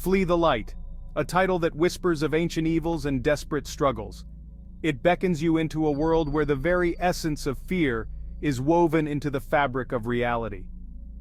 Flee the Light, a title that whispers of ancient evils and desperate struggles. It beckons you into a world where the very essence of fear is woven into the fabric of reality.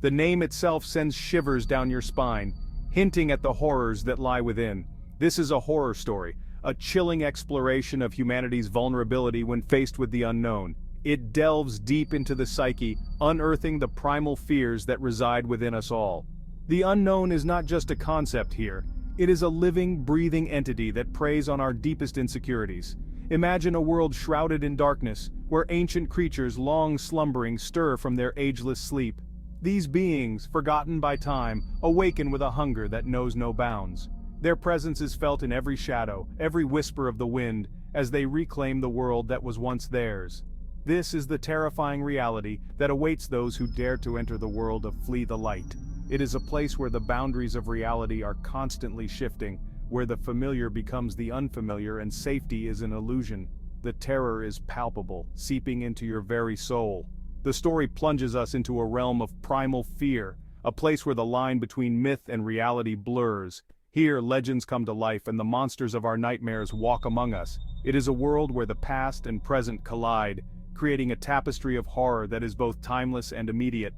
The name itself sends shivers down your spine, hinting at the horrors that lie within. This is a horror story, a chilling exploration of humanity's vulnerability when faced with the unknown. It delves deep into the psyche, unearthing the primal fears that reside within us all. The unknown is not just a concept here, it is a living, breathing entity that preys on our deepest insecurities. Imagine a world shrouded in darkness, where ancient creatures long slumbering stir from their ageless sleep. These beings, forgotten by time, awaken with a hunger that knows no bounds. Their presence is felt in every shadow, every whisper of the wind, as they reclaim the world that was once theirs. This is the terrifying reality that awaits those who dare to enter the world of Flee the Light. It is a place where the boundaries of reality are constantly shifting, where the familiar becomes the unfamiliar and safety is an illusion. The terror is palpable, seeping into your very soul. The story plunges us into a realm of primal fear, a place where the line between myth and reality blurs. Here, legends come to life and the monsters of our nightmares walk among us. It is a world where the past and present collide, creating a tapestry of horror that is both timeless and immediate.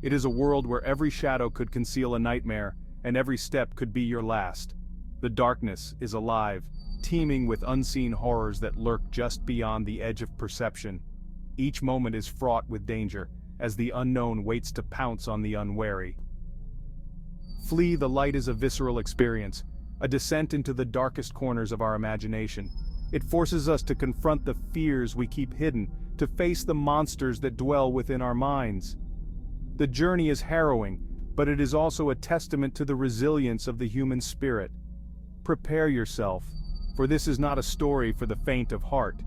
It is a world where every shadow could conceal a nightmare, and every step could be your last. The darkness is alive, teeming with unseen horrors that lurk just beyond the edge of perception. Each moment is fraught with danger, as the unknown waits to pounce on the unwary. Flee the Light is a visceral experience, a descent into the darkest corners of our imagination. It forces us to confront the fears we keep hidden, to face the monsters that dwell within our minds. The journey is harrowing, but it is also a testament to the resilience of the human spirit. Prepare yourself, for this is not a story for the faint of heart.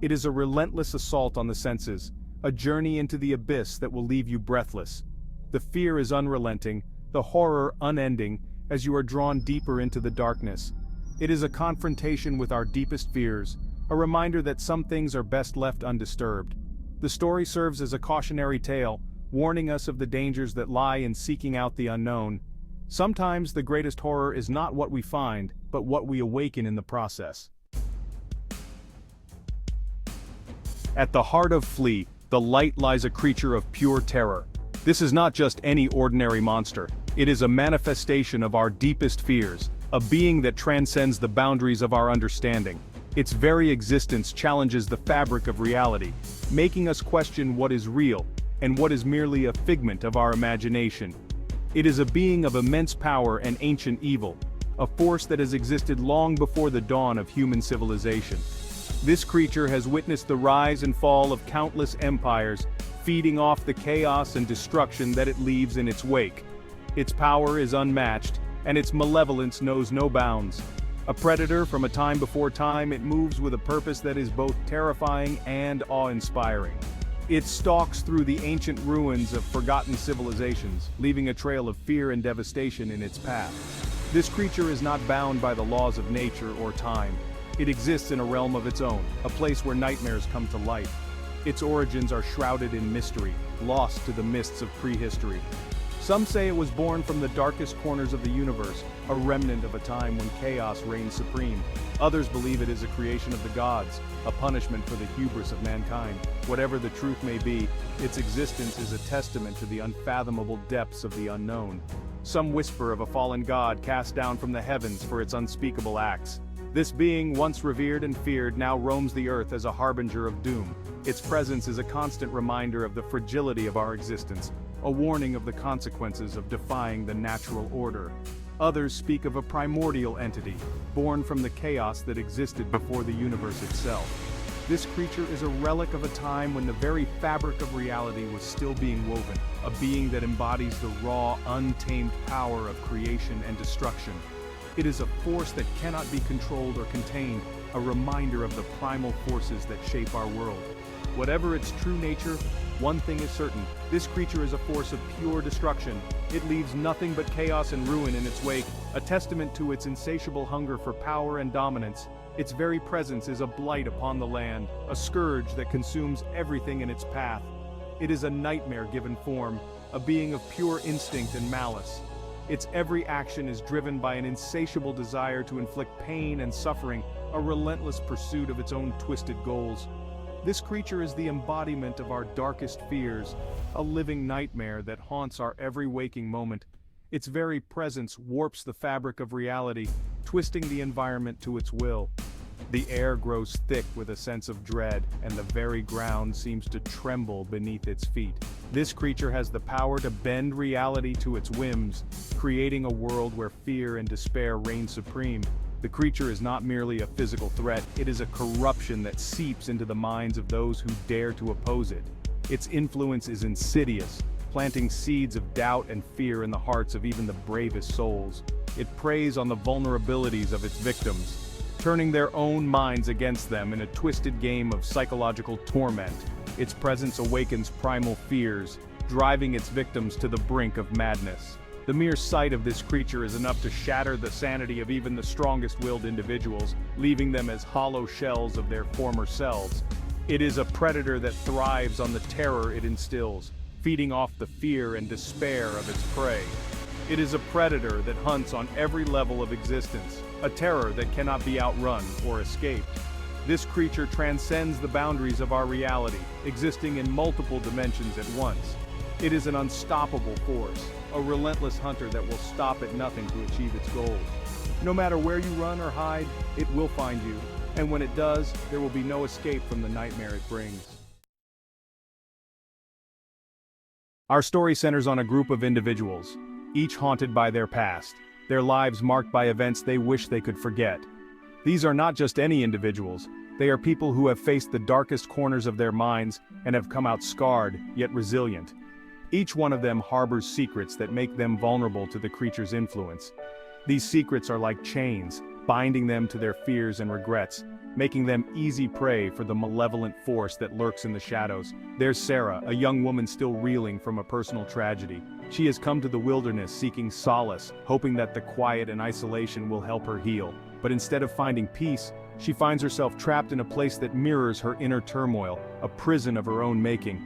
It is a relentless assault on the senses, a journey into the abyss that will leave you breathless. The fear is unrelenting, the horror unending, as you are drawn deeper into the darkness. It is a confrontation with our deepest fears, a reminder that some things are best left undisturbed. The story serves as a cautionary tale, warning us of the dangers that lie in seeking out the unknown. Sometimes the greatest horror is not what we find, but what we awaken in the process. At the heart of Flee the Light lies a creature of pure terror. This is not just any ordinary monster, it is a manifestation of our deepest fears, a being that transcends the boundaries of our understanding. Its very existence challenges the fabric of reality, making us question what is real, and what is merely a figment of our imagination. It is a being of immense power and ancient evil, a force that has existed long before the dawn of human civilization. This creature has witnessed the rise and fall of countless empires, feeding off the chaos and destruction that it leaves in its wake. Its power is unmatched, and its malevolence knows no bounds. A predator from a time before time, it moves with a purpose that is both terrifying and awe-inspiring. It stalks through the ancient ruins of forgotten civilizations, leaving a trail of fear and devastation in its path. This creature is not bound by the laws of nature or time. It exists in a realm of its own, a place where nightmares come to life. Its origins are shrouded in mystery, lost to the mists of prehistory. Some say it was born from the darkest corners of the universe, a remnant of a time when chaos reigned supreme. Others believe it is a creation of the gods, a punishment for the hubris of mankind. Whatever the truth may be, its existence is a testament to the unfathomable depths of the unknown. Some whisper of a fallen god cast down from the heavens for its unspeakable acts. This being, once revered and feared, now roams the earth as a harbinger of doom. Its presence is a constant reminder of the fragility of our existence, a warning of the consequences of defying the natural order. Others speak of a primordial entity, born from the chaos that existed before the universe itself. This creature is a relic of a time when the very fabric of reality was still being woven, a being that embodies the raw, untamed power of creation and destruction. It is a force that cannot be controlled or contained, a reminder of the primal forces that shape our world. Whatever its true nature, one thing is certain: this creature is a force of pure destruction. It leaves nothing but chaos and ruin in its wake, a testament to its insatiable hunger for power and dominance. Its very presence is a blight upon the land, a scourge that consumes everything in its path. It is a nightmare given form, a being of pure instinct and malice. Its every action is driven by an insatiable desire to inflict pain and suffering, a relentless pursuit of its own twisted goals. This creature is the embodiment of our darkest fears, a living nightmare that haunts our every waking moment. Its very presence warps the fabric of reality, twisting the environment to its will. The air grows thick with a sense of dread, and the very ground seems to tremble beneath its feet. This creature has the power to bend reality to its whims, creating a world where fear and despair reign supreme. The creature is not merely a physical threat, it is a corruption that seeps into the minds of those who dare to oppose it. Its influence is insidious, planting seeds of doubt and fear in the hearts of even the bravest souls. It preys on the vulnerabilities of its victims, turning their own minds against them in a twisted game of psychological torment. Its presence awakens primal fears, driving its victims to the brink of madness. The mere sight of this creature is enough to shatter the sanity of even the strongest-willed individuals, leaving them as hollow shells of their former selves. It is a predator that thrives on the terror it instills, feeding off the fear and despair of its prey. It is a predator that hunts on every level of existence, a terror that cannot be outrun or escaped. This creature transcends the boundaries of our reality, existing in multiple dimensions at once. It is an unstoppable force, a relentless hunter that will stop at nothing to achieve its goals. No matter where you run or hide, it will find you, and when it does, there will be no escape from the nightmare it brings. Our story centers on a group of individuals, each haunted by their past, their lives marked by events they wish they could forget. These are not just any individuals, they are people who have faced the darkest corners of their minds and have come out scarred, yet resilient. Each one of them harbors secrets that make them vulnerable to the creature's influence. These secrets are like chains, binding them to their fears and regrets, making them easy prey for the malevolent force that lurks in the shadows. There's Sarah, a young woman still reeling from a personal tragedy. She has come to the wilderness seeking solace, hoping that the quiet and isolation will help her heal. But instead of finding peace, she finds herself trapped in a place that mirrors her inner turmoil, a prison of her own making.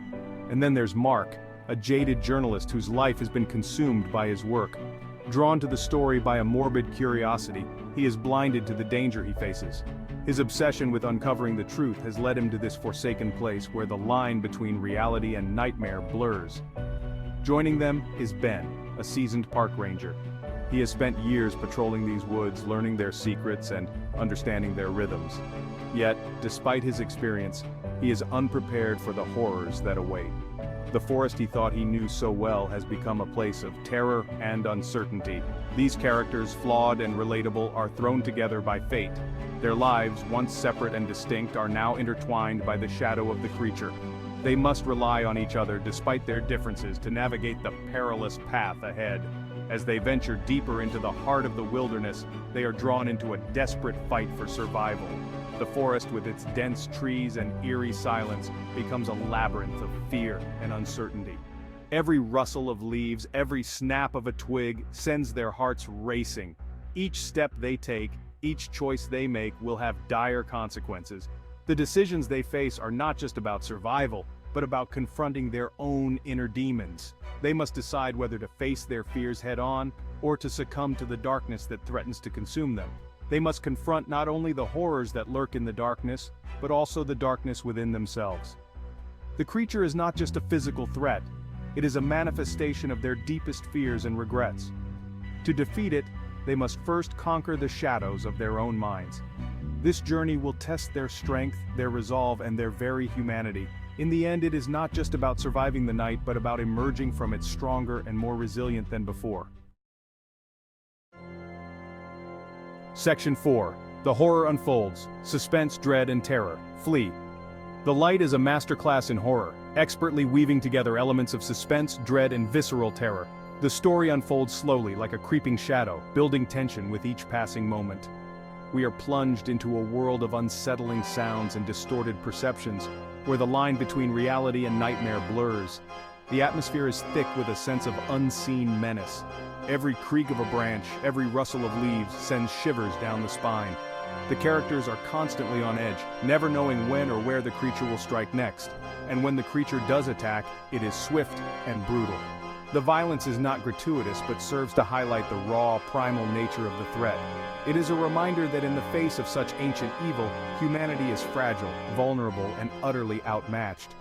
And then there's Mark, a jaded journalist whose life has been consumed by his work. Drawn to the story by a morbid curiosity, he is blinded to the danger he faces. His obsession with uncovering the truth has led him to this forsaken place where the line between reality and nightmare blurs. Joining them is Ben, a seasoned park ranger. He has spent years patrolling these woods, learning their secrets and understanding their rhythms. Yet, despite his experience, he is unprepared for the horrors that await. The forest he thought he knew so well has become a place of terror and uncertainty. These characters, flawed and relatable, are thrown together by fate. Their lives, once separate and distinct, are now intertwined by the shadow of the creature. They must rely on each other despite their differences to navigate the perilous path ahead. As they venture deeper into the heart of the wilderness, they are drawn into a desperate fight for survival. The forest, with its dense trees and eerie silence, becomes a labyrinth of fear and uncertainty. Every rustle of leaves, every snap of a twig sends their hearts racing. Each step they take, each choice they make will have dire consequences. The decisions they face are not just about survival, but about confronting their own inner demons. They must decide whether to face their fears head-on or to succumb to the darkness that threatens to consume them. They must confront not only the horrors that lurk in the darkness, but also the darkness within themselves. The creature is not just a physical threat, it is a manifestation of their deepest fears and regrets. To defeat it, they must first conquer the shadows of their own minds. This journey will test their strength, their resolve, and their very humanity. In the end, it is not just about surviving the night, but about emerging from it stronger and more resilient than before. Section 4. The horror unfolds. Suspense, dread, and terror. Flee. The Light is a masterclass in horror, expertly weaving together elements of suspense, dread, and visceral terror. The story unfolds slowly, like a creeping shadow, building tension with each passing moment. We are plunged into a world of unsettling sounds and distorted perceptions, where the line between reality and nightmare blurs. The atmosphere is thick with a sense of unseen menace. Every creak of a branch, every rustle of leaves sends shivers down the spine. The characters are constantly on edge, never knowing when or where the creature will strike next. And when the creature does attack, it is swift and brutal. The violence is not gratuitous but serves to highlight the raw, primal nature of the threat. It is a reminder that in the face of such ancient evil, humanity is fragile, vulnerable, and utterly outmatched.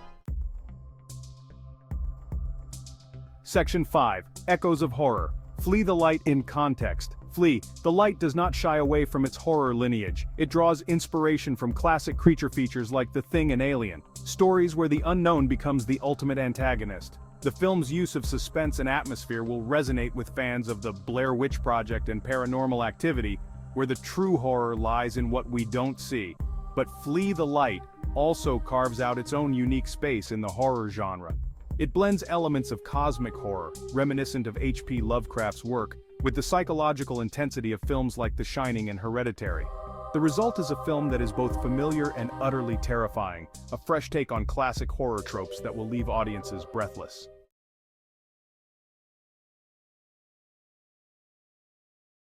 Section 5. Echoes of Horror. Flee the Light in context. Flee. The Light does not shy away from its horror lineage. It draws inspiration from classic creature features like The Thing and Alien, stories where the unknown becomes the ultimate antagonist. The film's use of suspense and atmosphere will resonate with fans of the Blair Witch Project and Paranormal Activity, where the true horror lies in what we don't see. But Flee the Light also carves out its own unique space in the horror genre. It blends elements of cosmic horror, reminiscent of H.P. Lovecraft's work, with the psychological intensity of films like The Shining and Hereditary. The result is a film that is both familiar and utterly terrifying, a fresh take on classic horror tropes that will leave audiences breathless.